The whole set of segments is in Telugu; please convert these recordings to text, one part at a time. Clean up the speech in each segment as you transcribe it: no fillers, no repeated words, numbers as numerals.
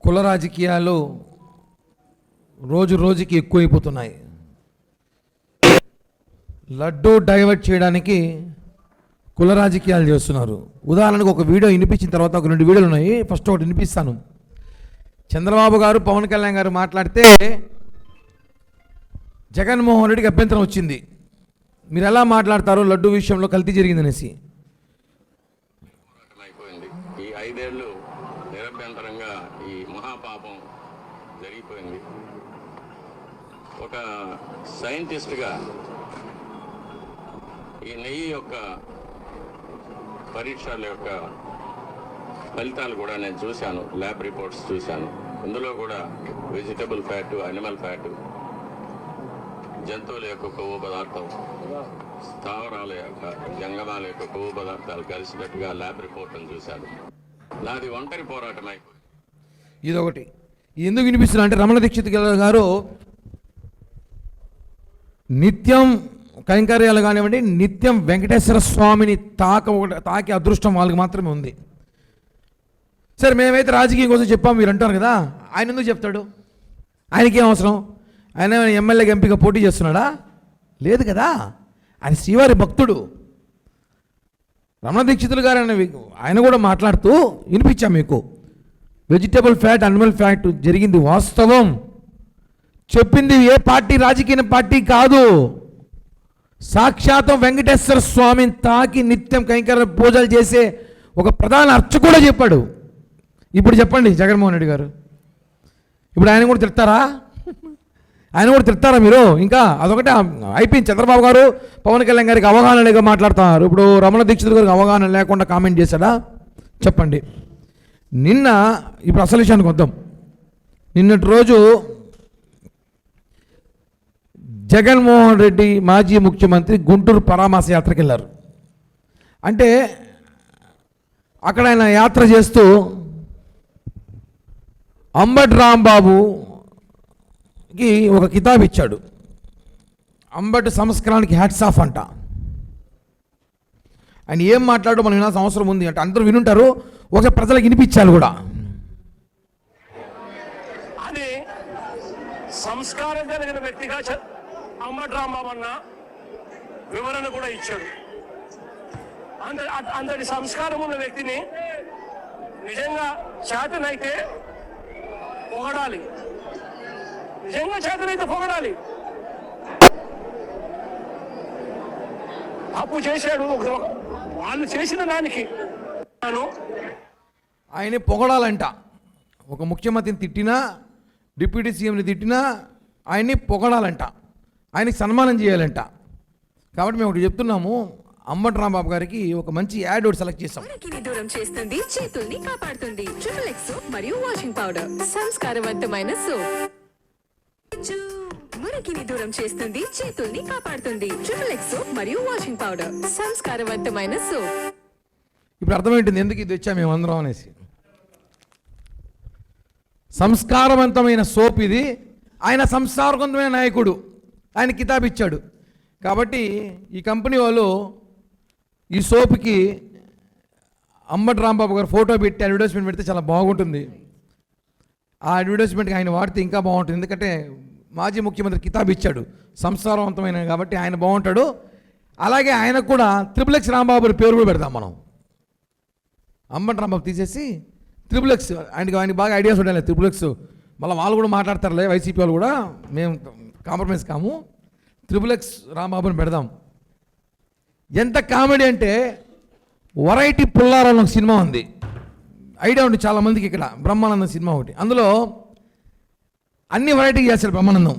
కుల రాజకీయాలు రోజు రోజుకి ఎక్కువైపోతున్నాయి. లడ్డూ డైవర్ట్ చేయడానికి కుల రాజకీయాలు చేస్తున్నారు. ఉదాహరణకు ఒక వీడియో వినిపించిన తర్వాత ఒక 2 వీడియోలు ఉన్నాయి. ఫస్ట్ ఒకటి వినిపిస్తాను. చంద్రబాబు గారు పవన్ కళ్యాణ్ గారు మాట్లాడితే జగన్మోహన్ రెడ్డికి అభ్యంతరం వచ్చింది. మీరు ఎలా మాట్లాడతారు లడ్డూ విషయంలో కల్తీ జరిగిందనేసి. ఈ 5 ఏళ్ళు నిరభ్యంతరంగా ఈ మహాపాపం జరిగిపోయింది. ఒక సైంటిస్ట్గా ఈ నెయ్యి యొక్క పరీక్షల యొక్క ఫలితాలు కూడా నేను చూశాను, ల్యాబ్ రిపోర్ట్స్ చూశాను. ఇందులో కూడా వెజిటబుల్ ఫ్యాటు, అనిమల్ ఫ్యాటు, జంతువుల యొక్క కొవ్వు పదార్థం, స్థావరాల యొక్క జంగమాల యొక్క కొవ్వు పదార్థాలు కలిసినట్టుగా ల్యాబ్ రిపోర్ట్ను చూశాను. నాది ఒంటరి పోరాటం అయిపోయింది. ఇదొకటి ఎందుకు వినిపిస్తున్నా అంటే రమణ దీక్షిత్ గారు నిత్యం కైంకర్యాలు కానివ్వండి, నిత్యం వెంకటేశ్వర స్వామిని తాకే అదృష్టం వాళ్ళకి మాత్రమే ఉంది. సరే మేమైతే రాజకీయం కోసం చెప్పాము మీరు అంటారు కదా, ఆయన ఎందుకు చెప్తాడు? ఆయనకేం అవసరం? ఆయన ఎమ్మెల్యేగా ఎంపీగా పోటీ చేస్తున్నాడా? లేదు కదా. ఆయన శ్రీవారి భక్తుడు. రమణ దీక్షితులు గారు ఆయన కూడా మాట్లాడుతూ వినిపించాం మీకు. వెజిటబుల్ ఫ్యాట్, అనిమల్ ఫ్యాట్ జరిగింది వాస్తవం. చెప్పింది ఏ పార్టీ, రాజకీయ పార్టీ కాదు. సాక్షాత్తం వెంకటేశ్వర స్వామిని తాకి నిత్యం కైంకర్య పూజలు చేసే ఒక ప్రధాన అర్చకుడు చెప్పాడు. ఇప్పుడు చెప్పండి జగన్మోహన్ రెడ్డి గారు, ఇప్పుడు ఆయన కూడా తిడతారా? ఆయన కూడా తిడతారా మీరు? ఇంకా అదొకటే అయిపోయింది. చంద్రబాబు గారు పవన్ కళ్యాణ్ గారికి అవగాహన లేక మాట్లాడుతున్నారు. ఇప్పుడు రమణ దీక్షిత్ గారికి అవగాహన లేకుండా కామెంట్ చేశాడా? చెప్పండి. ఇప్పుడు అసలు విషయానికి వద్దాం. నిన్నటి రోజు జగన్మోహన్ రెడ్డి మాజీ ముఖ్యమంత్రి గుంటూరు పరామర్శ యాత్రకి వెళ్ళారు. అంటే అక్కడ ఆయన యాత్ర చేస్తూ అంబటి రాంబాబుకి ఒక కితాబ్ ఇచ్చాడు. అంబటి సంస్కరణకి హ్యాట్స్ ఆఫ్ అంట. ఆయన ఏం మాట్లాడో మనం వినాల్సిన అవసరం ఉంది అంటే అందరూ వినుంటారు, ఒక ప్రజలకు వినిపించాలి కూడా. అది సంస్కారం కలిగిన వ్యక్తిగా అంబటి రాంబాబు అన్న వివరణ కూడా ఇచ్చాడు. అంతటి సంస్కారం ఉన్న వ్యక్తిని నిజంగా చేతనైతే పొగడాలి, నిజంగా చేతనైతే పొగడాలి. తప్పు చేశాడు వాళ్ళు చేసిన దానికి ఆయన్ని పొగడాలంట. ఒక ముఖ్యమంత్రిని తిట్టినా, డిప్యూటీ సీఎంని తిట్టినా ఆయన్ని పొగడాలంట, ఆయనకి సన్మానం చేయాలంట. కాబట్టి మేము ఒకటి చెప్తున్నాము, అంబటి రాంబాబు గారికి ఒక మంచి యాడ్ ఒకటి సెలెక్ట్ చేస్తాం. దూరం చేస్తుంది, చేతుల్ని కాపాడుతుంది. ట్రిపుల్ ఎక్స్ మరియు వాషింగ్ పౌడర్ సంస్కారవంతమైన సోప్. మురికిని దూరం చేస్తుంది, చేతుల్ని కాపాడుతుంది. ట్రిపుల్ ఎక్స్ మరియు వాషింగ్ పౌడర్ సంస్కారవంతమైన సోప్. ఇప్పుడు అర్థమైంటుంది ఎందుకు ఇది వచ్చా మేమందరం అనేసి. సంస్కారవంతమైన సోప్ ఇది. ఆయన సంస్కారవంతమైన నాయకుడు, ఆయన కితాబ్ ఇచ్చాడు. కాబట్టి ఈ కంపెనీ వాళ్ళు ఈ సోప్కి అంబటి రాంబాబు గారు ఫోటో పెట్టి అడ్వర్టైజ్మెంట్ పెడితే చాలా బాగుంటుంది. ఆ అడ్వర్టైజ్మెంట్కి ఆయన వాడితే ఇంకా బాగుంటుంది. ఎందుకంటే మాజీ ముఖ్యమంత్రి కితాబ్ ఇచ్చాడు, సంస్కారవంతమైన కాబట్టి ఆయన బాగుంటాడు. అలాగే ఆయనకు కూడా ట్రిపుల్ ఎక్స్ రాంబాబు పేరు కూడా పెడతాం మనం. అంబటి రాంబాబు తీసేసి ట్రిపుల్ ఎక్స్, ఆయనకి బాగా ఐడియాస్ ఉండాలి. ట్రిపుల్ ఎక్స్ మళ్ళీ వాళ్ళు కూడా మాట్లాడతారులే, వైసీపీ వాళ్ళు కూడా, మేము కాంప్రమైజ్ కాము. ట్రిపుల్ ఎక్స్ రాంబాబుని పెడదాం. ఎంత కామెడీ అంటే వెరైటీ పుల్లారావు ఒక సినిమా ఉంది, ఐడియా ఉంది చాలామందికి. ఇక్కడ బ్రహ్మానందం సినిమా ఒకటి, అందులో అన్ని వెరైటీ చేస్తాడు బ్రహ్మానందం.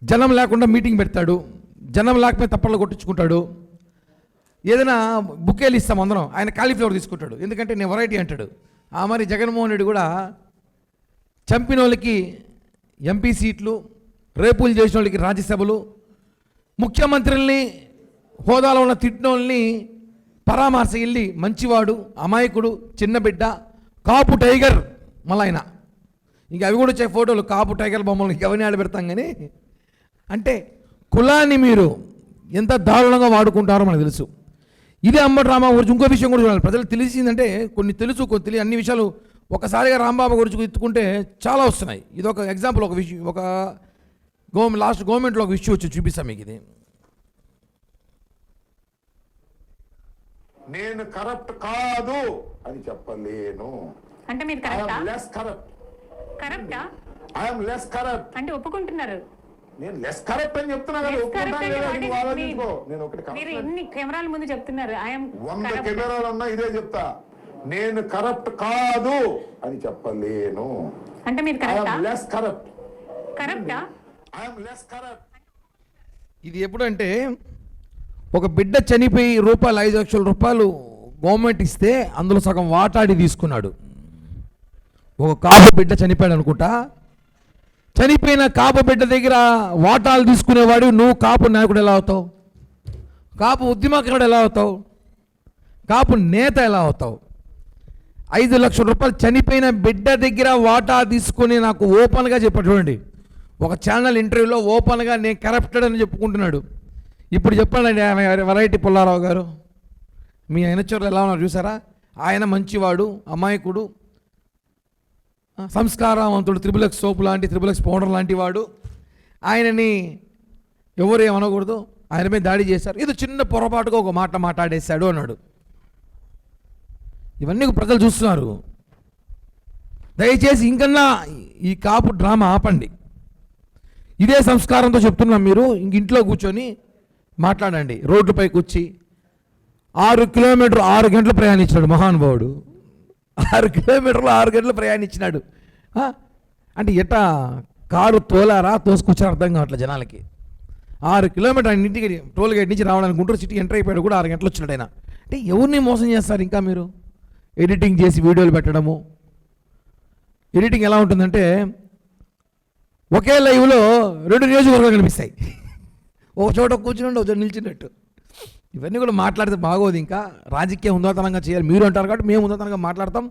జనం లేకుండా మీటింగ్ పెడతాడు, జనం లేకపోతే తప్పల్లో కొట్టించుకుంటాడు. ఏదైనా బుకేలు ఇస్తాం అందరం, ఆయన కాలీఫ్లవర్ తీసుకుంటాడు, ఎందుకంటే నేను వెరైటీ అంటాడు. ఆ మరి జగన్మోహన్ రెడ్డి కూడా చంపిన వాళ్ళకి ఎంపీ సీట్లు, రేపులు చేసిన వాళ్ళకి రాజ్యసభలు, ముఖ్యమంత్రుల్ని హోదాలో ఉన్న తిట్టిన వాళ్ళని పరామర్శ వెళ్ళి మంచివాడు, అమాయకుడు, చిన్న బిడ్డ, కాపు టైగర్. మళ్ళీ ఆయన ఇంక అవి కూడా వచ్చే ఫోటోలు, కాపు టైగర్ బొమ్మలు ఎవరిని ఆడబెడతాం. కానీ అంటే కులాన్ని మీరు ఎంత దారుణంగా వాడుకుంటారో మనకు తెలుసు. ఇదే అంబటి రాంబాబు గురించి ఇంకో విషయం కూడా చూడాలి. ప్రజలకు తెలిసిందంటే కొన్ని తెలుసు, కొన్ని తెలియని అన్ని విషయాలు ఒకసారిగా రాంబాబు గురించి ఎత్తుకుంటే చాలా వస్తున్నాయి. ఇది ఒక ఎగ్జాంపుల్, ఒక విషయం, ఒక లాస్ట్ గవర్నమెంట్లో ఒక విషయం వచ్చి చూపిస్తాను మీకు. ఇది నేను కరప్ట్ కాదు అని చెప్పలేను. అంటే మీరు కరెక్టా? Less corrupt. కరెక్టా? I'm less corrupt. అంటే ఒప్పుకుంటున్నారు? నేను లెస్ కరప్ట్ అని చెప్తున్నా కదా, Less ఒప్పుకుంటాను corrupt కదా, అంటే నువ్వు ఆలోచించుకో. నేను ఒకటి మీరు corrupt. ఎన్ని కెమెరాల ముందు చెప్తున్నారు? 100 కెమెరాలు ఉన్నా ఇదే చెప్తా, నేను కరప్ట్ కాదు అని చెప్పలేను. అంటే మీరు కరెక్టా? I'm less corrupt. కరెక్టా? I'm less corrupt. ఇది ఎప్పుడంటే ఒక బిడ్డ చనిపోయి రూపాయలు 5 లక్షల రూపాయలు గవర్నమెంట్ ఇస్తే అందులో సగం వాటాడి తీసుకున్నాడు. ఒక కాపు బిడ్డ చనిపోయాడు అనుకుంటా. చనిపోయిన కాపు బిడ్డ దగ్గర వాటాలు తీసుకునేవాడు నువ్వు కాపు నాయకుడు ఎలా అవుతావు? కాపు ఉద్యమకారుడు ఎలా అవుతావు? కాపు నేత ఎలా అవుతావు? 5 లక్షల రూపాయలు చనిపోయిన బిడ్డ దగ్గర వాటా తీసుకుని నాకు ఓపెన్గా చెప్పాడు. చూడండి, ఒక ఛానల్ ఇంటర్వ్యూలో ఓపెన్గా నేను కరప్టెడ్ అని చెప్పుకుంటున్నాడు. ఇప్పుడు చెప్పండి వెరైటీ పుల్లారావు గారు, మీ ఆయనచోర్లు ఎలా ఉన్నారు చూసారా? ఆయన మంచివాడు, అమాయకుడు, సంస్కారవంతుడు, XXX సోపు లాంటి, XXX పౌడర్ లాంటి వాడు. ఆయనని ఎవరు ఏమనకూడదు, ఆయన మీద దాడి చేశారు, ఇది చిన్న పొరపాటుగా ఒక మాట మాట్లాడేశాడు అన్నాడు. ఇవన్నీ ప్రజలు చూస్తున్నారు. దయచేసి ఇంకన్నా ఈ కాపు డ్రామా ఆపండి. ఇదే సంస్కారంతో చెప్తున్నాం. మీరు ఇంట్లో కూర్చొని మాట్లాడండి. రోడ్డుపైకి వచ్చి 6 కిలోమీటర్లు 6 గంటలు ప్రయాణించాడు మహానుభావుడు. 6 కిలోమీటర్లు 6 గంటలు ప్రయాణించినాడు. అంటే ఎట్టా కారు తోలారా తోసుకొచ్చారు అర్థం కావట్లేదు జనాలకి. 6 కిలోమీటర్ ఆయన ఇంటికి టోల్ గేట్ నుంచి రావడానికి గుంటూరు సిటీ ఎంటర్ అయిపోయాడు కూడా 6 గంటలు వచ్చినాడు ఆయన. అంటే ఎవరిని మోసం చేస్తారు ఇంకా మీరు? ఎడిటింగ్ చేసి వీడియోలు పెట్టడము. ఎడిటింగ్ ఎలా ఉంటుందంటే ఒకే లైవ్లో 2 నియోజకవర్గాలు కనిపిస్తాయి. ఒక చోట కూర్చుని ఒక చోట నిల్చున్నట్టు. ఇవన్నీ కూడా మాట్లాడితే బాగోదు. ఇంకా రాజకీయ హుందాతనంగా చేయాలి మీరు అంటారు కాబట్టి మేము హుందాతనంగా మాట్లాడతాం.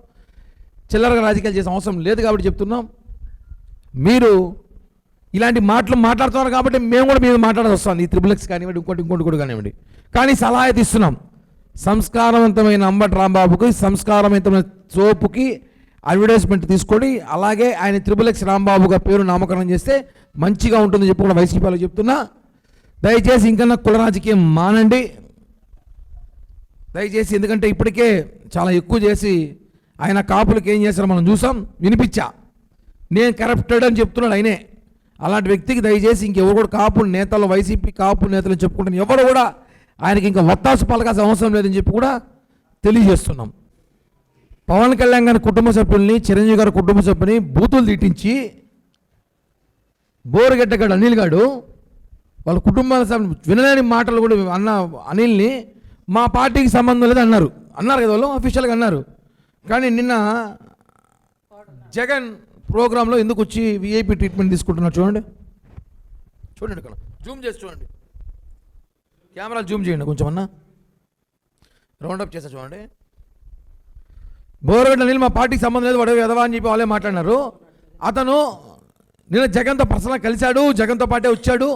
చిల్లరగా రాజకీయాలు చేసే అవసరం లేదు కాబట్టి చెప్తున్నాం. మీరు ఇలాంటి మాటలు మాట్లాడుతున్నారు కాబట్టి మేము కూడా మీద మాట్లాడాల్సి వస్తుంది. ఈ XXX కానివ్వండి, ఇంకోటి కూడా కానివ్వండి. కానీ సలహా అయితే ఇస్తున్నాం. సంస్కారవంతమైన అంబటి రాంబాబుకి, సంస్కారవంతమైన సోపుకి అడ్వర్టైజ్మెంట్ తీసుకొని అలాగే ఆయన XXX రాంబాబుగా పేరు నామకరణం చేస్తే మంచిగా ఉంటుందని చెప్పి కూడా వైసీపీలో చెప్తున్నా. దయచేసి ఇంకన్నా కుల రాజకీయం మానండి దయచేసి. ఎందుకంటే ఇప్పటికే చాలా ఎక్కువ చేసి ఆయన కాపులకు ఏం చేశారో మనం చూసాం, వినిపించా. నేను కరప్టెడ్ అని చెప్తున్నాడు ఆయనే. అలాంటి వ్యక్తికి దయచేసి ఇంకెవరు కూడా కాపు నేతలు, వైసీపీ కాపు నేతలు చెప్పుకుంటాను ఎవరు కూడా ఆయనకి ఇంకా వత్తాసు పలకాల్సిన అవసరం లేదని చెప్పి కూడా తెలియజేస్తున్నాం. పవన్ కళ్యాణ్ గారి కుటుంబ సభ్యుల్ని, చిరంజీవి గారి కుటుంబ సభ్యుని బూతులు తిట్టించి బోరుగడ్డగాడు అనిల్ గాడు వాళ్ళ కుటుంబాల వినలేని మాటలు కూడా అన్న అనిల్ని మా పార్టీకి సంబంధం లేదు అన్నారు కదా వాళ్ళు అఫీషియల్గా అన్నారు. కానీ నిన్న జగన్ ప్రోగ్రాంలో ఎందుకు వచ్చి విఐపి ట్రీట్మెంట్ తీసుకుంటున్నారు చూడండి ఇక్కడ జూమ్ చేసి చూడండి, కెమెరాలు జూమ్ చేయండి కొంచెం అన్న, రౌండప్ చేస్తా చూడండి. బోరగడ్డ అనిల్ మా పార్టీకి సంబంధం లేదు వాడు ఎదవా అని చెప్పి వాళ్ళే మాట్లాడినారు. అతను నిన్న జగన్తో పర్సనల్గా కలిశాడు, జగన్తో పాటే వచ్చాడు.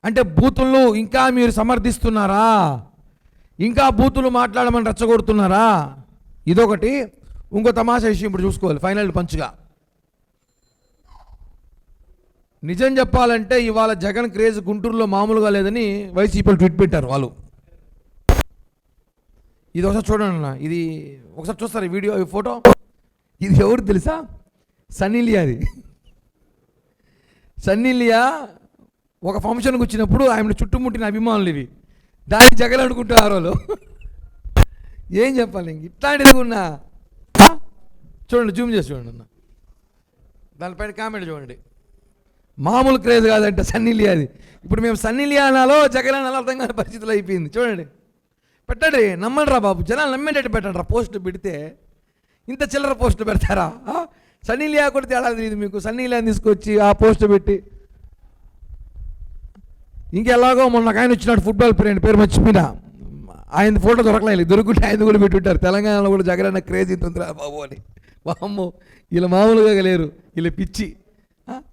అంటే బూతులు ఇంకా మీరు సమర్థిస్తున్నారా? ఇంకా బూతులు మాట్లాడమని రెచ్చగొడుతున్నారా? ఇదొకటి. ఇంకో తమాషా విషయం ఇప్పుడు చూసుకోవాలి ఫైనల్ పంచ్గా. నిజం చెప్పాలంటే ఇవాళ జగన్ క్రేజ్ గుంటూరులో మామూలుగా లేదని వైసీపీలు ట్వీట్ పెట్టారు వాళ్ళు. ఇది ఒకసారి చూడండి అన్న, ఇది ఒకసారి చూస్తారు ఈ వీడియో, ఈ ఫోటో. ఇది ఎవరు తెలుసా? సన్నీ లియాది. సన్నీ లియా ఒక ఫంక్షన్కి వచ్చినప్పుడు ఆయన చుట్టుముట్టిన అభిమానులు ఇవి. దాన్ని జగన్ అనుకుంటున్నారు వాళ్ళు. ఏం చెప్పాలి ఇంక ఇట్లాంటిది ఉన్నా చూడండి, జూమ్ చేసి చూడండి అన్న, దానిపైన కామెంట్ చూడండి. మామూలు క్రేజ్ కాదంట సన్నీ లియాది. ఇప్పుడు మేము సన్నీ లియా అనాలో జగన్ అనాలో అర్థం కాని పరిస్థితులు అయిపోయింది. చూడండి, పెట్టండి, నమ్మండి రా బాబు, జనాలు నమ్మేటట్టు పెట్టండి రా. పోస్టులు పెడితే ఇంత చిల్లర పోస్టులు పెడతారా? సన్నీ లియా కూడా తేడా తెలియదు మీకు. సన్నీ లియాని తీసుకొచ్చి ఆ పోస్టు పెట్టి ఇంకెలాగో మొన్న ఆయన వచ్చినాడు ఫుట్బాల్ ప్లేయర్, పేరు మర్చిపోయినా, ఆయన ఫోటో దొరకలేదు, దొరుకుంటే ఆయన కూడా పెట్టుంటారు. తెలంగాణలో కూడా జగన్ అన్న క్రేజ్ ఇంతుందిరా బాబు అని. వామ్మో వీళ్ళు మామూలుగా లేరు, వీళ్ళు పిచ్చి.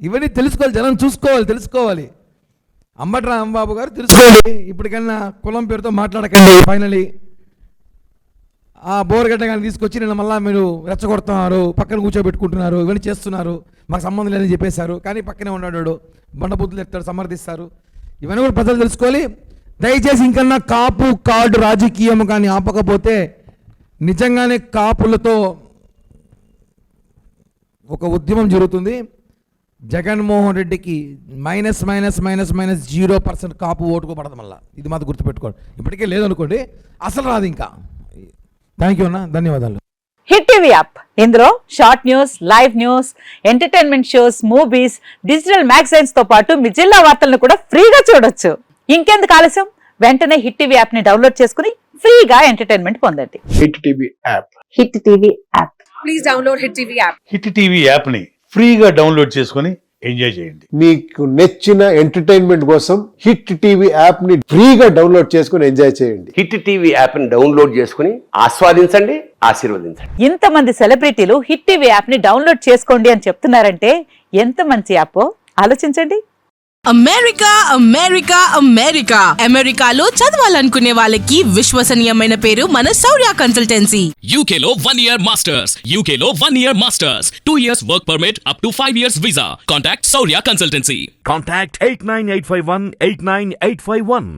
ఇవన్నీ తెలుసుకోవాలి, జనం చూసుకోవాలి, తెలుసుకోవాలి. అంబటి రాంబాబు గారు తెలుసుకోవాలి. ఇప్పటికన్నా కులం పేరుతో మాట్లాడకండి. ఫైనలీ ఆ బోరగడ్డ కానీ తీసుకొచ్చి నేను మళ్ళీ మీరు రెచ్చగొడుతున్నారు, పక్కన కూర్చోబెట్టుకుంటున్నారు, ఇవన్నీ చేస్తున్నారు, మాకు సంబంధం లేదని చెప్పేశారు. కానీ పక్కనే ఉన్నాడు, బండబుద్ధులు ఎత్తాడు, సమర్థిస్తారు. ఇవన్నీ కూడా ప్రజలు తెలుసుకోవాలి. దయచేసి ఇంకన్నా కాపు కార్డు రాజకీయం కానీ ఆపకపోతే నిజంగానే కాపులతో ఒక ఉద్యమం జరుగుతుంది. జగన్మోహన్ రెడ్డికి -0% కాపు ఓటుకు పడదు. మళ్ళీ ఇది మాత్రం గుర్తుపెట్టుకోండి. ఇప్పటికే లేదనుకోండి, అసలు రాదు ఇంకా. థ్యాంక్ యూ అన్న, ధన్యవాదాలు. హిట్ టీవీ యాప్, ఇందులో short news, live news, entertainment shows, movies, digital magazines తో పాటు మీ జిల్లా వార్తలను కూడా ఫ్రీగా చూడొచ్చు. ఇంకెందుకు ఆలస్యం, వెంటనే హిట్ టీవీ యాప్ ని డౌన్లోడ్ చేసుకుని ఫ్రీగా ఎంటర్టైన్మెంట్ పొందండి. Hit TV app, hit TV app, please download hit TV app. Hit TV app ని ఫ్రీగా డౌన్లోడ్ చేసుకుని ఎంజాయ్ చేయండి. మీకు నచ్చిన ఎంటర్టైన్మెంట్ కోసం హిట్ టీవీ యాప్ ని ఫ్రీగా డౌన్లోడ్ చేసుకుని ఎంజాయ్ చేయండి. హిట్ టీవీ యాప్ ని డౌన్లోడ్ చేసుకుని ఆస్వాదించండి, ఆశీర్వదించండి. ఇంతమంది సెలబ్రిటీలు హిట్ టీవీ యాప్ ని డౌన్లోడ్ చేసుకోండి అని చెప్తున్నారంటే ఎంత మంచి యాప్ ఆలోచించండి. అమెరికా అమెరికా అమెరికా అమెరికాలో చదవాలనుకునే వాళ్ళకి విశ్వసనీయమైన పేరు మన శౌర్య కన్సల్టెన్సీ. UK లో 1 year masters, UK లో 1 year masters, 2 years work permit up to 5 years visa. Contact Shaurya Consultancy. Contact 89851 89851.